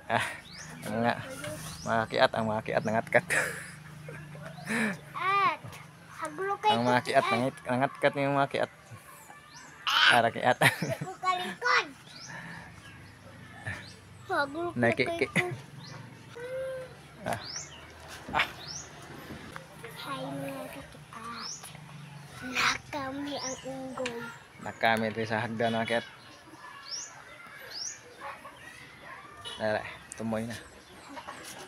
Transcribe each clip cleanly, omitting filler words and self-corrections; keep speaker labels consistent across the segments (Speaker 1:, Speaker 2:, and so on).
Speaker 1: Ah, mga kiat, ang mga kiat nangatkat.
Speaker 2: At haglo kay
Speaker 1: Ang mga kiat nangatkat ng mga kiat. Para kiat.
Speaker 2: ko kalikod. Haglo kay
Speaker 1: Nakiki.
Speaker 2: ko.
Speaker 1: Ah,
Speaker 2: Hay mga kakiat. Nakami ang unggoy.
Speaker 1: nakamit rin sa hagdan mga kiat. Dara, tumoy na.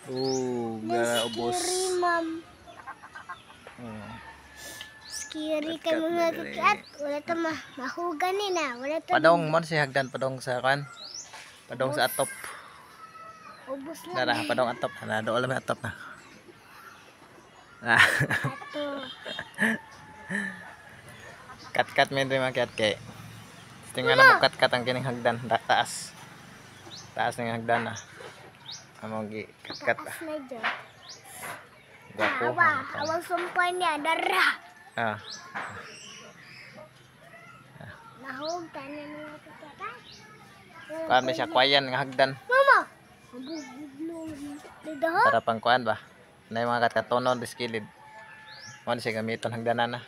Speaker 1: Ubos.
Speaker 2: Scary, ma'am.
Speaker 1: Oh.
Speaker 2: Scary kay
Speaker 1: Kat-kat
Speaker 2: mga
Speaker 1: na dali.
Speaker 2: kakiat. Wala ta mahugan ni na. Wala ta
Speaker 1: Padong mo si hagdan padong sa kan. Padong sa atop.
Speaker 2: ubos lang.
Speaker 1: Dara, padong atop. Na doon lang atop na. Ah,
Speaker 2: Ato.
Speaker 1: kat-kat men rin mga kiat kay. Tingnan na mo kat-kat ang kining hagdan taas. Taas ng hagdan na. Among gi kat-kat.
Speaker 2: Taas na dyan.
Speaker 1: Gapo.
Speaker 2: Awang sumpay niya. Dara.
Speaker 1: Ah,
Speaker 2: Nahug ka na mga kakiat.
Speaker 1: kuan siya kwayan nga hagdan.
Speaker 2: Mama. Dito.
Speaker 1: Para pang kuan ba. Na yung mga katatonon diskilid. Mo siya gamiton hagdanan na.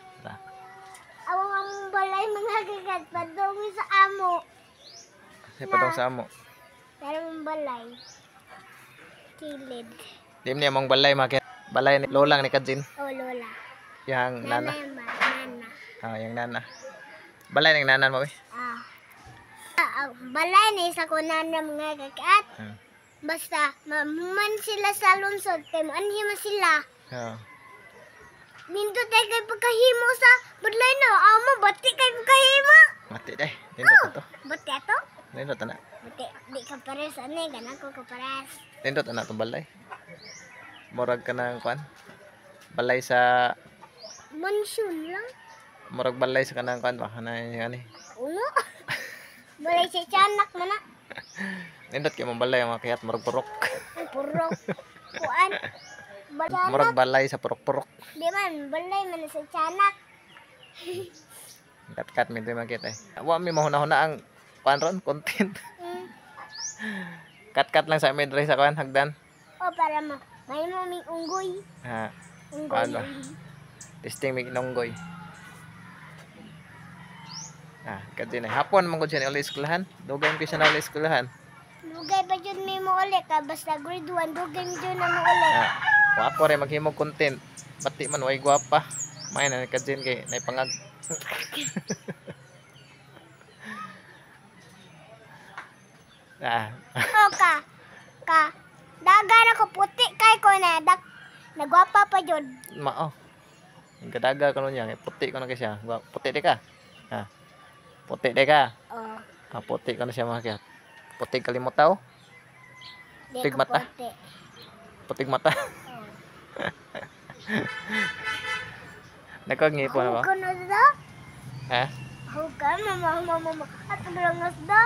Speaker 2: Awang ang balay mga kakiat. Padungi sa amo.
Speaker 1: Sa padong sa amo.
Speaker 2: Pero ang balay. Kilid.
Speaker 1: Di niya mong balay mga kiat. Balay ni lolang ni Kajin.
Speaker 2: O lola.
Speaker 1: Yang nana.
Speaker 2: Yan ba? Nana.
Speaker 1: Ah, yang nana. Balay ng nanan mo eh.
Speaker 2: Balay ni sa kunan ng mga kakiat.
Speaker 1: Ah.
Speaker 2: Basta mamuman sila sa lungsod. Kaya maanhima sila.
Speaker 1: Ah.
Speaker 2: Nindot ay kay pagkahimo sa balay no. Amo, bati kay pagkahimo.
Speaker 1: Mati deh. Tindot na to.
Speaker 2: Bati ato?
Speaker 1: Tindot na.
Speaker 2: Bati, di ka pares. Ano eh, ganang ko ka pares.
Speaker 1: Tindot na to balay. Murag ka ng kuan. Balay sa
Speaker 2: Mansion lang.
Speaker 1: murag balay sa kanang kuan ba. Kanang ani.
Speaker 2: Uno. Balay sa tiyanak mo na.
Speaker 1: Nindot kay mong balay mga kiat murag purok.
Speaker 2: Ang purok. Kuan.
Speaker 1: Murag balay sa purok-purok.
Speaker 2: Di man, balay man sa tiyanak.
Speaker 1: Kat-kat mi mga kiat eh. Wa mi mahuna-huna ang kuan ron content. Kat-kat lang sa mi diri sa kuan hagdan.
Speaker 2: O para may maming unggoy.
Speaker 1: Ha.
Speaker 2: Unggoy.
Speaker 1: Kuan ba? Testing mi nonggoy. Ah, kadto na hapon man gud siya ni eskwelahan. Dugay ko siya na eskwelahan.
Speaker 2: Dugay pa dyan may mo ulit. Basta grade 1, dugay mo dyan na mo ulit.
Speaker 1: Ah, wa ako rin maghimog content. Pati man way gwapa. May na kadjin kay nay pangag. Ah,
Speaker 2: O ka. Dagan ako puti kay ko na. Nagwapa pa dyan.
Speaker 1: mao. Ang kadaga kanon niya, puti ko na kay siya. Puti di ka. Ha. Puti di ka.
Speaker 2: O.
Speaker 1: Ah, puti ko na siya mga kiat. Puti kalimutaw,
Speaker 2: Di
Speaker 1: Tig
Speaker 2: ko
Speaker 1: mata.
Speaker 2: puti.
Speaker 1: putig mata.
Speaker 2: O.
Speaker 1: Nagkangipon na ba?
Speaker 2: Huwag ka na da.
Speaker 1: Ha?
Speaker 2: Huwag ka. Mama. At lang da.